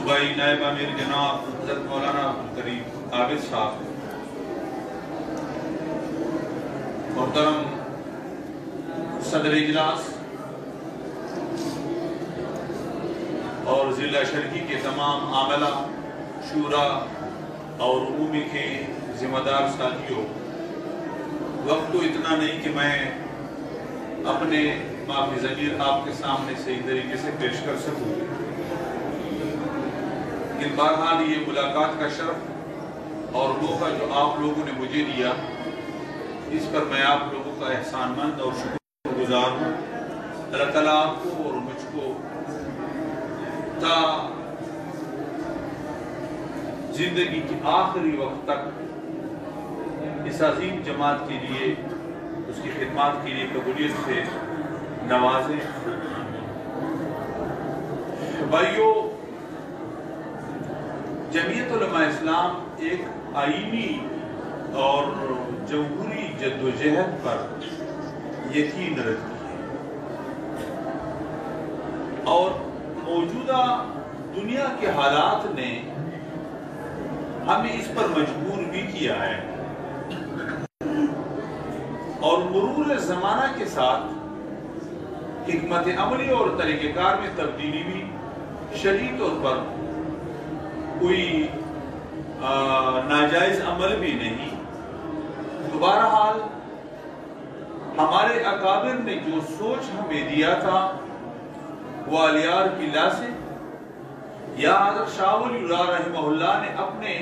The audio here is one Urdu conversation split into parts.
صوبائی نائب امیر جناب حضرت مولانا عبدالکریم عابد صاحب، محترم صدر اجلاس اور ضلع شرقی کے تمام عاملہ، شورا اور عمومی کے ذمہ دار ساتھیوں، وقت تو اتنا نہیں کہ میں اپنے معافی ضمیر آپ کے سامنے صحیح طریقے سے پیش کر سکوں، لیکن بہرحال یہ ملاقات کا شرف اور موقع جو آپ لوگوں نے مجھے دیا، اس پر میں آپ لوگوں کا احسان مند اور شکر گزار ہوں۔ اللہ تعالیٰ آپ کو اور مجھ کو تا زندگی کی آخری وقت تک اس عظیم جماعت کے لیے، اس کی خدمات کے لیے قبولیت سے نوازیں۔ بھائیو، جمعیت علماء اسلام ایک آئینی اور جمہوری جدوجہد پر یقین رکھتی ہے، اور موجودہ دنیا کے حالات نے ہمیں اس پر مجبور بھی کیا ہے، اور مرور زمانہ کے ساتھ حکمت عملی اور طریقہ کار میں تبدیلی بھی شدید طور پر کوئی ناجائز عمل بھی نہیں۔ تو بہرحال ہمارے اکابر نے جو سوچ ہمیں دیا تھا وہ الیار قلعہ سے، یا حضرت شاہ ولی اللہ رحمہ اللہ نے اپنے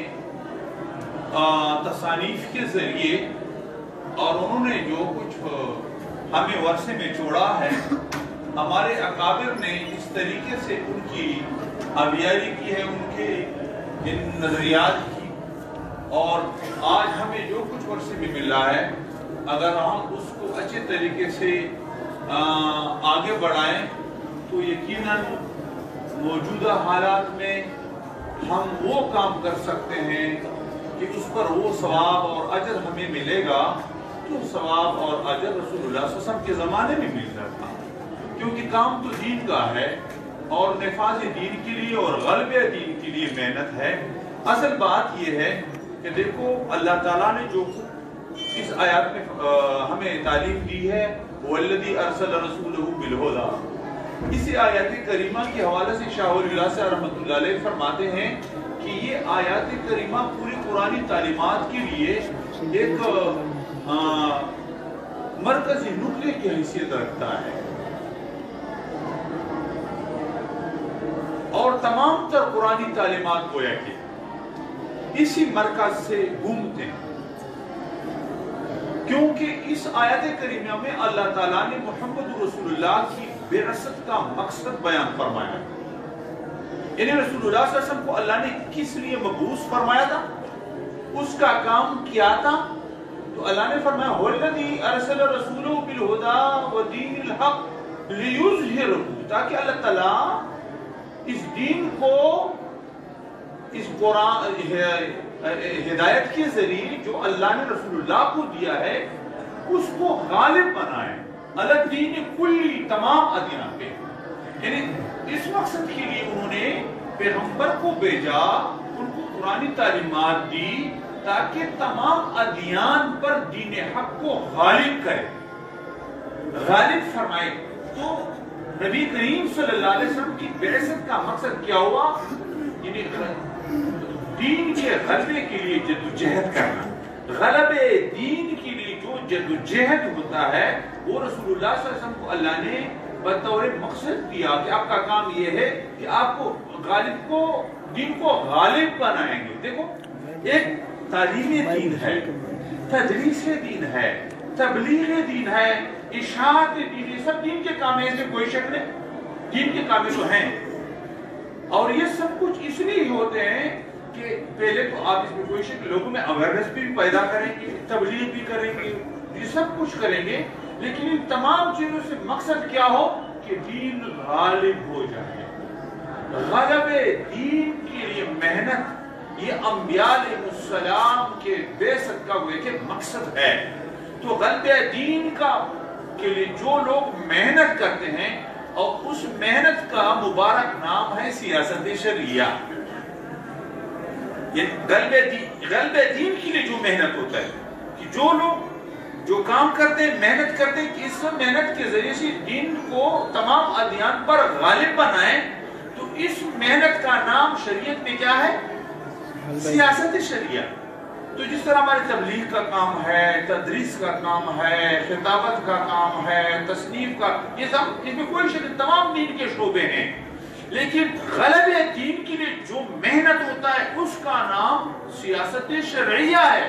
تصانیف کے ذریعے اور انہوں نے جو کچھ ہمیں ورثے میں چھوڑا ہے، ہمارے اکابر نے اس طریقے سے ان کی آبیاری کی ہے، ان کے ان نظریات کی، اور آج ہمیں جو کچھ ورثے میں مل رہا ہے، اگر ہم اس کو اچھے طریقے سے آگے بڑھائیں تو یقیناً موجودہ حالات میں ہم وہ کام کر سکتے ہیں کہ اس پر وہ ثواب اور اجر ہمیں ملے گا جو ثواب اور اجر رسول اللہ صلی اللہ علیہ وسلم کے زمانے میں مل رہا تھا، کیونکہ کام تو دین کا ہے، اور نفاذ دین کے لیے اور غلب دین کے لیے محنت ہے۔ اصل بات یہ ہے کہ دیکھو، اللہ تعالیٰ نے جو اس آیات میں ہمیں تعلیم دی ہے، وَالَّذِي أَرْسَلَ رَسُولَهُ بِالْهُدَىٰ، اسی آیات کریمہ کے حوالے سے شاہ ولی اللہ سے رحمۃ اللہ علیہ فرماتے ہیں کہ یہ آیات کریمہ پوری قرآنی تعلیمات کے لیے ایک مرکزی نقطے کی حیثیت رکھتا ہے، اور تمام تر قرآنی تعلیمات گویا کہ اسی مرکز سے گھومتے ہیں، کیونکہ اس آیت کریمہ میں اللہ تعالیٰ نے محمد رسول اللہ کی بعثت کا مقصد بیان فرمایا، یعنی رسول اللہ صلی اللہ علیہ وسلم کو اللہ نے کس لیے مبعوث فرمایا تھا، اس کا کام کیا تھا، تو اللہ نے فرمایا وَالَّذِي أَرْسَلَ رَسُولَهُ بِالْهُدَىٰ وَدِينِ الْحَقِّ لِيُظْهِرَهُ، تاکہ اللہ تعالیٰ اس دین کو، اس قرآن ہدایت کے ذریعے جو اللہ نے رسول اللہ کو دیا ہے، اس کو غالب بنائے علی دین کلی، تمام ادیان پہ، یعنی اس مقصد کے لیے انہوں نے پیغمبر کو بھیجا، ان کو قرآنی تعلیمات دی تاکہ تمام ادیان پر دین حق کو غالب کرے، غالب فرمائے۔ تو نبی کریم صلی اللہ علیہ وسلم کی بعثت کا مقصد کیا ہوا؟ یعنی دین کے غلبے کے لیے جدوجہد کرنا، غلبے دین کے لیے جو جدوجہد ہوتا ہے وہ رسول اللہ صلی اللہ علیہ وسلم کو اللہ نے بطور مقصد دیا کہ آپ کا کام یہ ہے کہ آپ کو غالب کو، دین کو غالب بنائیں گے۔ دیکھو، ایک تعلیم دین ہے، تدریس دین ہے، تبلیغ دین ہے، اشاعت دین، یہ سب دین کے کام ہیں، اس میں کوئی شک نہیں، دین کے کام تو ہیں، اور یہ سب کچھ اس لیے ہوتے ہیں کہ پہلے تو آپ اس میں کوئی شک، لوگوں میں اویئرنس بھی پیدا کریں گے، تبلیغ بھی کریں گے، یہ سب کچھ کریں گے، لیکن ان تمام چیزوں سے مقصد کیا ہو کہ دین غالب ہو جائے۔ غلب دین کے لیے محنت، یہ انبیاء علیہ السلام کے بعثت کا وہ ایک مقصد ہے۔ تو غلب دین کا کے لیے جو لوگ محنت کرتے ہیں اور اس محنت کا مبارک نام ہے سیاست شرعیہ. یہ غلب دین کے لیے جو محنت ہوتا ہے کہ جو لوگ جو کام کرتے ہیں محنت کرتے ہیں کہ اس محنت کے ذریعے سے دین کو تمام ادیان پر غالب بنائیں, تو اس محنت کا نام شریعت میں کیا ہے؟ سیاست شرعیہ. تو جس طرح ہمارے تبلیغ کا کام ہے, تدریس کا کام ہے, خطابت کا کام ہے, تصنیف کا, یہ سب اس میں کوئی شک تمام دین کے شعبے ہیں, لیکن غلب دین کے لیے جو محنت ہوتا ہے اس کا نام سیاست شرعیہ ہے.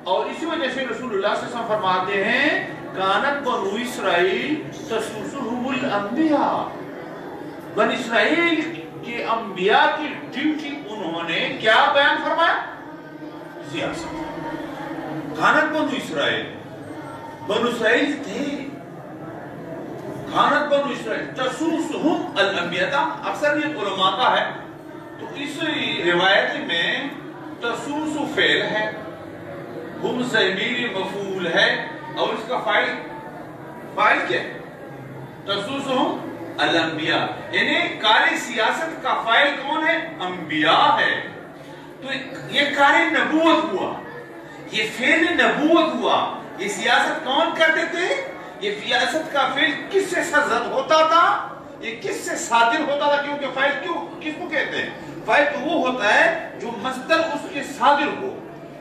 اور اسی وجہ سے رسول اللہ صلی اللہ علیہ وسلم فرماتے ہیں کانت بنو اسرائیل تسوسهم الانبیاء, بن اسرائیل کے انبیاء کی ڈیوٹی انہوں نے کیا بیان فرمایا؟ سیاست. کانت بنو اسرائیل, بنو اسرائیل تھے, کانت بنو اسرائیل تسوسهم الانبیاء. اکثر یہ علماء کا ہے, تو اس روایت میں تسوس فعل ہے, ہم ضمیر مفعول ہے, اور اس کا فاعل کیا ہے؟ تسوسهم الانبیاء, یعنی کار سیاست کا فاعل کون ہے؟ انبیاء ہے. تو یہ کار نبوت ہوا, یہ فعل نبوت ہوا. یہ سیاست کون کرتے تھے؟ یہ سیاست کا فعل کس سے سرزد ہوتا تھا؟ یہ کس سے صادر ہوتا تھا؟ کیونکہ فاعل کس کو کہتے ہیں؟ فاعل تو وہ ہوتا ہے جو مصدر اس کے صادر ہو,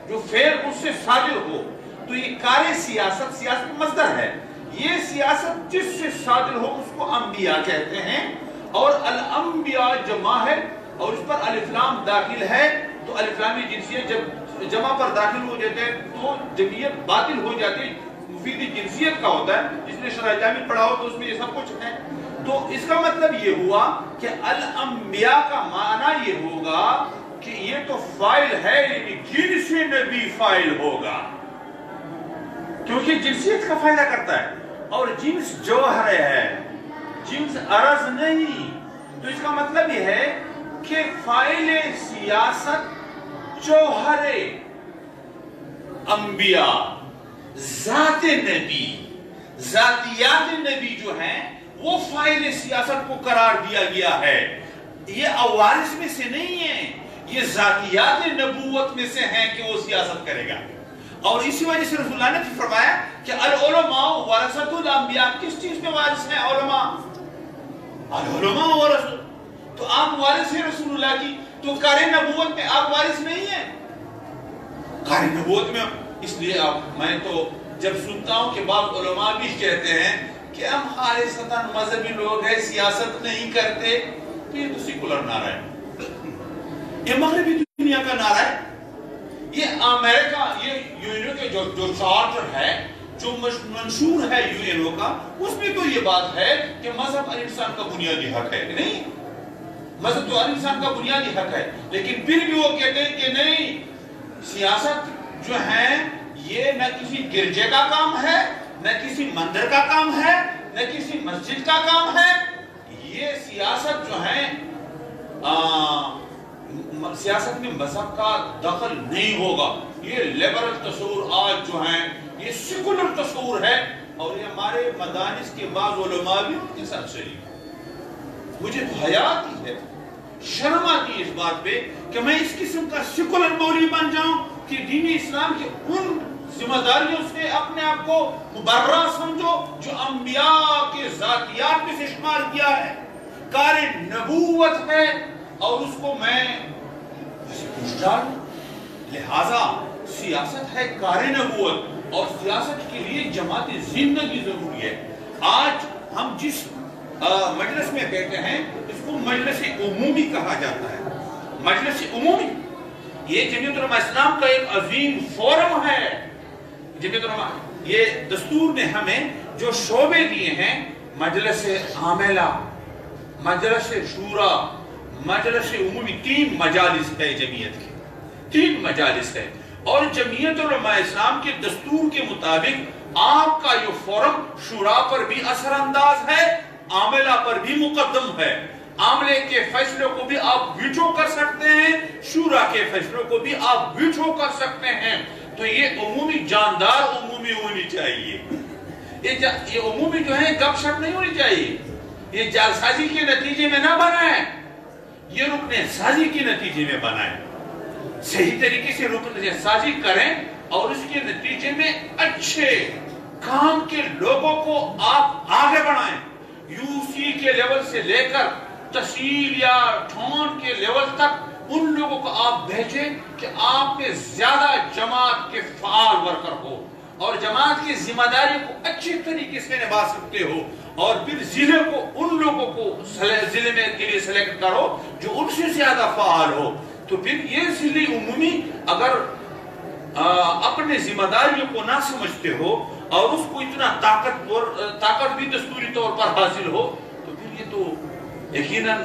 جو فعل اس سے صادر ہو. تو یہ کار سیاست مصدر ہے. یہ سیاست جس سے صادر ہو اس کو انبیاء کہتے ہیں, اور الانبیاء جمع ہے اور اس پر الف لام داخل ہے. تو الف لامی جنسیت جب جمع پر داخل ہو جاتے ہیں تو جمعیت باطل ہو جاتی ہے. مفید جنسیت کا ہوتا ہے, جس نے شرح جامی پڑھا ہو تو اس میں یہ سب کچھ ہے. تو اس کا مطلب یہ ہوا کہ الانبیاء کا معنی یہ ہوگا کہ یہ تو فاعل ہے, یعنی جنس نبی فاعل ہوگا, کیونکہ جنسیت کا فائدہ کرتا ہے, اور جنس جوہر ہے, جنس عرض نہیں. تو اس کا مطلب یہ ہے کہ فاعل سیاست جوہر انبیاء, ذات نبی, ذاتیات نبی جو ہیں وہ فاعل سیاست کو قرار دیا گیا ہے. یہ عوارض میں سے نہیں ہے, یہ ذاتیات نبوت میں سے ہیں کہ وہ سیاست کرے گا. اور اسی وجہ سے رسول اللہ نے فرمایا کہ العلماء ورثۃ الانبیاء. کس چیز میں وارث ہیں علماء؟ العلماء ورثۃ. تو آپ وارث ہیں رسول اللہ کی, تو کار نبوت میں آپ وارث نہیں ہیں. کار نبوت میں اس لیے میں تو جب سنتا ہوں کہ بعض علماء بھی کہتے ہیں کہ ہم خالصتاً مذہبی لوگ ہیں, سیاست نہیں کرتے, تو یہ تو سیکولر نعرہ ہے, یہ مغربی دنیا کا نعرہ ہے. یہ امریکہ, یہ یونین کے جو چارٹر ہے, جو منشور ہے یونین کا, اس میں تو یہ بات ہے کہ مذہب ہر انسان کا بنیادی حق ہے. نہیں, مذہب تو ہر انسان کا بنیادی حق ہے, لیکن پھر بھی وہ کہتے ہیں کہ نہیں, سیاست جو ہے یہ نہ کسی گرجے کا کام ہے, نہ کسی مندر کا کام ہے, نہ کسی مسجد کا کام ہے. یہ سیاست جو ہے سیاست میں مذہب کا دخل نہیں ہوگا. یہ لیبرل تصور آج جو ہیں یہ سیکولر تصور ہے, اور یہ ہمارے مدارس کے بعض علماء بھی ان کے ساتھ شریک. مجھے حیا آتی ہے, شرم آتی ہے اس بات پہ کہ میں اس قسم کا سیکولر مولوی بن جاؤں کہ دین اسلام کے ان ذمہ داریوں سے اپنے آپ کو مبرہ سمجھو جو انبیاء کے ذاتیات میں سے شمار کیا ہے, کار نبوت ہے, اور اس کو میں پوچھ ڈالوں. لہذا سیاست ہے کار نبوت, اور سیاست کے لیے جماعت زندگی ضروری ہے. آج ہم جس مجلس میں بیٹھے ہیں اس کو مجلس عمومی کہا جاتا ہے. مجلس عمومی یہ جمعیت علماء اسلام کا ایک عظیم فورم ہے. جمعیت علماء, یہ دستور نے ہمیں جو شعبے دیے ہیں, مجلس عاملہ, مجلس شورا, مجلس عمومی, 3 مجالس ہے جمعیت کے, 3 مجالس ہے. اور جمعیت علماء اسلام کے دستور کے مطابق آپ کا یہ فورم شورا پر بھی اثر انداز ہے, عاملہ پر بھی مقدم ہے. عاملے کے فیصلوں کو بھی آپ ویٹو کر سکتے ہیں, شورا کے فیصلوں کو بھی آپ ویٹو کر سکتے ہیں. تو یہ عمومی جاندار عمومی ہونی چاہیے. یہ عمومی جو ہے گپ شپ نہیں ہونی چاہیے. یہ جعلسازی کے نتیجے میں نہ بنائیں، یہ رکن سازی کے نتیجے میں بنائیں. صحیح طریقے سے رکن سازی کریں اور اس کے نتیجے میں اچھے کام کے لوگوں کو آپ آگے بڑھائیں. UC کے لیول سے لے کر تحصیل یا ٹھون کے لیول تک ان لوگوں کو آپ بھیجیں کہ آپ میں زیادہ جماعت کے فعال ورکر ہو اور جماعت کی ذمہ داری کو اچھے طریقے سے نبھا سکتے ہو، اور پھر ضلع کو ان لوگوں کو ضلع میں کے لیے سلیکٹ کرو جو ان سے زیادہ فعال ہو. تو پھر یہ ضلع عمومی اگر اپنے ذمہ داریوں کو نہ سمجھتے ہو اور اس کو اتنا طاقت بھی دستوری طور پر حاصل ہو تو پھر یہ تو یقیناً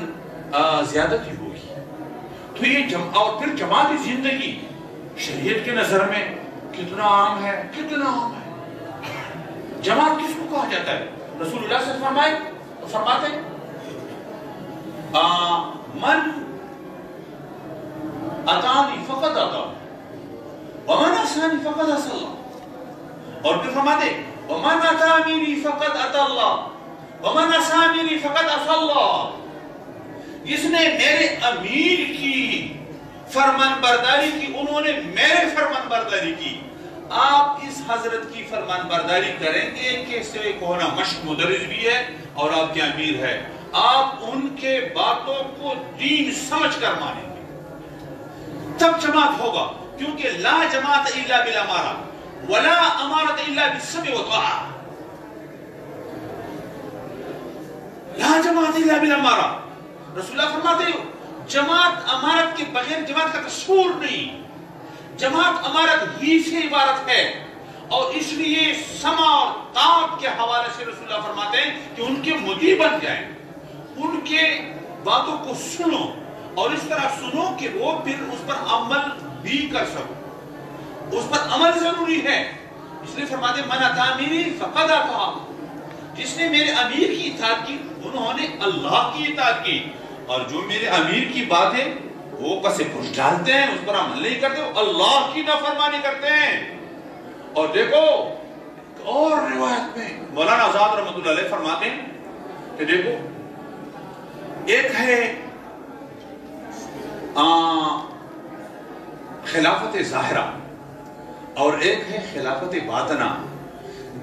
زیادتی ہوگی. تو یہ اور پھر جماعتی زندگی شریعت کے نظر میں کتنا عام ہے، کتنا عام ہے. جماعت کس کو کہا جاتا ہے؟ رسول اللہ صلی اللہ علیہ وسلم فرماتے ہیں من اتانی فقط اتا ومن عصانی فقط عصى اللہ. اور پھر فرماتے ومن اتانی فقط اتا اللہ ومن عصانی فقط عصى اللہ. جس نے میرے امیر کی فرمان برداری کی انہوں نے میرے فرمان برداری کی. آپ اس حضرت کی فرمان برداری کریں گے کہ اس سے کونا مشق مدرس بھی ہے اور آپ کے امیر ہے. آپ ان کے باتوں کو دین سمجھ کر مانیں گے تب جماعت ہوگا. کیونکہ لا جماعت الا بالامارہ ولا امارت الا بالسمع والطاعہ. لا جماعت الا بالامارہ. رسول اللہ فرماتے ہو جماعت امارت کے بغیر جماعت کا تصور نہیں. جماعت امارت ہی سے عبارت ہے، اور اس لیے سمع اور طاعت کے حوالے سے رسول اللہ فرماتے ہیں کہ ان کے مطیع بن جائیں، ان کے باتوں کو سنو اور اس طرح سنو کہ وہ پھر اس پر عمل بھی کر سکو. اس پر عمل ضروری ہے. اس لیے فرماتے ہیں من اطاعنی فقد اطاع. جس نے میرے امیر کی اطاعت کی انہوں نے اللہ کی اطاعت کی، اور جو میرے امیر کی بات ہے وہ پسے پوچھ ڈالتے ہیں، اس پر عمل نہیں کرتے، وہ اللہ کی نافرمانی کرتے ہیں. اور دیکھو اور روایت میں مولانا آزاد رحمۃ اللہ علیہ فرماتے ہیں کہ دیکھو ایک ہے خلافت ظاہرہ اور ایک ہے خلافت باطنہ.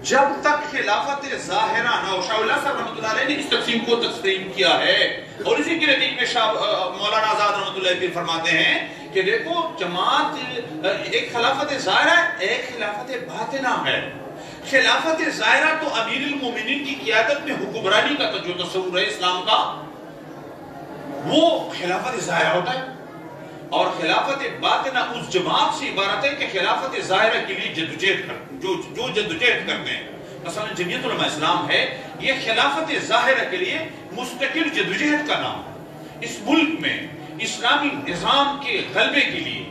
جب تک خلافت ظاہرہ نہ ہو، شاہ اللہ صاحب رحمۃ اللہ علیہ نے اس تقسیم کو تسلیم کیا ہے، اور اسی کے نتیجے میں مولانا آزاد رحمۃ اللہ علیہ فرماتے ہیں کہ دیکھو جماعت ایک خلافت ظاہرہ ایک خلافت باطنہ ہے. خلافت ظاہرہ تو امیر المومنین کی قیادت میں حکمرانی کا جو تصور ہے اسلام کا وہ خلافت ظاہرہ ہوتا ہے، اور خلافت باطنہ اس جماعت سے عبارت ہے کہ خلافت ظاہرہ کے لیے جدوجہد جو جدوجہد کرتے ہیں. مثلا جمعیت علماء اسلام ہے، یہ خلافت ظاہرہ کے لیے مستقل جدوجہد کا نام ہے. اس ملک میں اسلامی نظام کے غلبے کے لیے،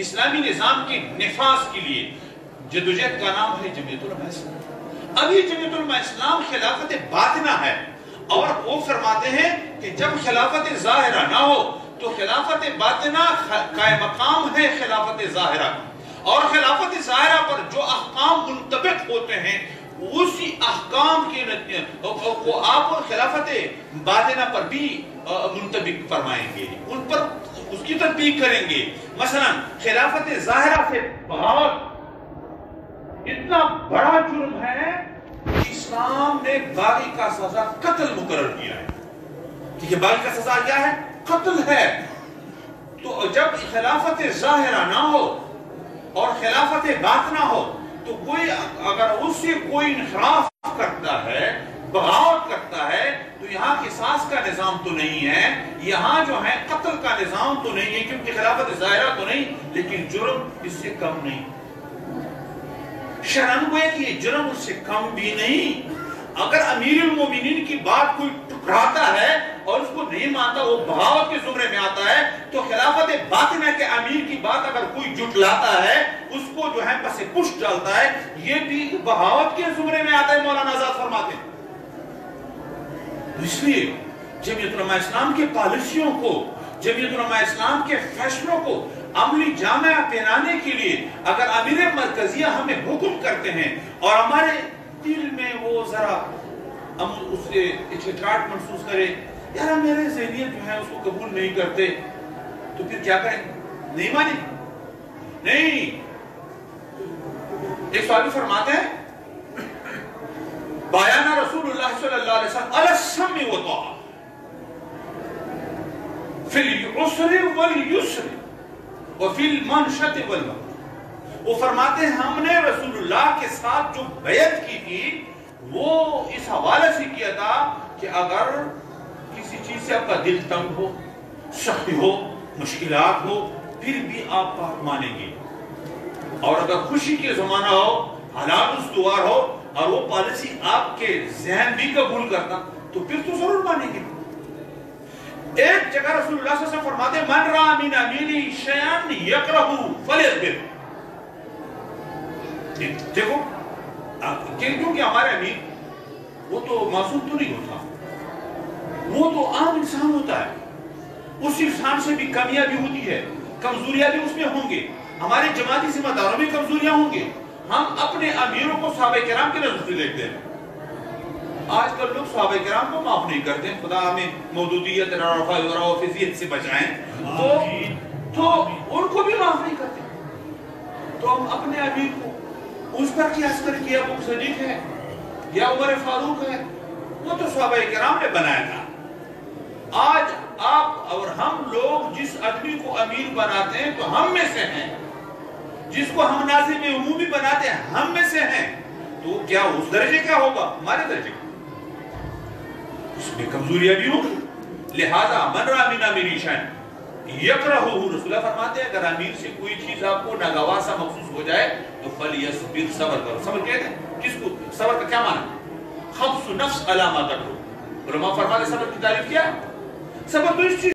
اسلامی نظام کے نفاذ کے لیے جدوجہد کا نام ہے جمعیت علماء اسلام. ابھی جمعیت علماء اسلام خلافت باطنہ ہے، اور وہ فرماتے ہیں کہ جب خلافت ظاہرہ نہ ہو تو خلافت باطنہ قائم مقام ہے خلافت ظاہرہ، اور خلافت ظاہرہ پر جو احکام منطبق ہوتے ہیں اسی احکام کے کو آپ خلافت باطنہ پر بھی منطبق فرمائیں گے، ان پر اس کی تطبیق کریں گے. مثلا خلافت ظاہرہ سے بغاوت اتنا بڑا جرم ہے کہ اسلام نے باغی کا سزا قتل مقرر کیا ہے. ٹھیک ہے، باغی کا سزا کیا ہے؟ قتل ہے. تو جب خلافت ظاہرہ نہ ہو اور خلافت باطنہ ہو تو کوئی اگر اس سے کوئی انحراف کرتا ہے، بغاوت کرتا ہے، تو یہاں قصاص کا نظام تو نہیں ہے، یہاں جو ہے قتل کا نظام تو نہیں ہے، کیونکہ خلافت ظاہرہ تو نہیں، لیکن جرم اس سے کم نہیں. شرعاً گویا کہ یہ جرم اس سے کم بھی نہیں. اگر امیر المومنین کی بات کوئی ٹکراتا ہے اور اس کو نہیں مانتا، وہ بغاوت کے زمرے میں آتا ہے، تو خلافت باطنہ کے امیر کی بات اگر کوئی جھٹلاتا ہے، اس کو جو ہے پس پشت ڈالتا ہے، یہ بھی بغاوت کے زمرے میں آتا ہے. مولانا آزاد فرماتے ہیں اس لیے جمعیت علماء اسلام کے پالیسیوں کو، جمعیت علماء اسلام کے فیصلوں کو عملی جامعہ پہنانے کے لیے اگر امیر مرکزیہ ہمیں حکم کرتے ہیں اور ہمارے دل میں وہ ذرا ہم اس سے اچھچراہٹ محسوس کریں، یار میرے ذہنیت جو ہے اس کو قبول نہیں کرتے، تو پھر کیا کریں؟ نہیں مانے؟ نہیں. ایک صحابی فرماتے ہیں بایانا رسول اللہ صلی اللہ علیہ وسلم علی السمع والطاعہ فی العسر والیسر وفی المنشط والمکروہ. وہ فرماتے ہیں ہم نے رسول اللہ کے ساتھ جو بیعت کی تھی وہ اس حوالے سے کیا تھا کہ اگر کسی چیز سے آپ کا دل تنگ ہو، سختی ہو، مشکلات ہو، پھر بھی آپ بات مانیں گے، اور اگر خوشی کے زمانہ ہو، حالات استوار ہو اور وہ پالیسی آپ کے ذہن بھی قبول کرتا تو پھر تو ضرور مانیں گے. ایک جگہ رسول اللہ صلی اللہ علیہ وسلم فرماتے ہیں من رأى من امینی شیئا یکرہو فلیصبر. دیکھو کیونکہ ہمارے امیر وہ تو معصوم تو نہیں ہوتا، وہ تو عام انسان ہوتا ہے، اس انسان سے بھی کمیاں بھی ہوتی ہے، کمزوریاں بھی اس میں ہوں گے، ہمارے جماعتی ذمہ داروں میں کمزوریاں ہوں گے. ہم اپنے امیروں کو صحابہ کرام کی نظر سے دیکھتے ہیں. آج کل لوگ صحابہ کرام کو معاف نہیں کرتے، خدا ہمیں مودودیت اور فضیت سے بچائیں، تو ان کو بھی معاف نہیں کرتے. تو ہم اپنے امیر کو اس پر قیاس کر کے ابو صدیق ہے یا عمر فاروق ہے، وہ تو صحابہ کرام نے بنایا تھا. آج آپ اور ہم لوگ جس آدمی کو امیر بناتے ہیں تو ہم میں سے ہیں، جس کو ہم ناظم عمومی بناتے ہیں ہم میں سے ہیں، تو کیا اس درجے کیا ہوگا؟ ہمارے درجے کا. اس میں کمزوریاں بھی ہوں. لہذا من رأى من امیر شیئا یکرہہ، رسول اللہ فرماتے ہیں اگر امیر سے کوئی چیز آپ کو ناگوار سا محسوس ہو جائے تو فلیصبر، صبر کرو. صبر کہتے ہیں کس کو؟ صبر کا کیا معنی؟ حبس نفس علی ما تکرہ. علماء فرماتے ہیں صبر کی تعریف کیا؟ صبر تو اس چیز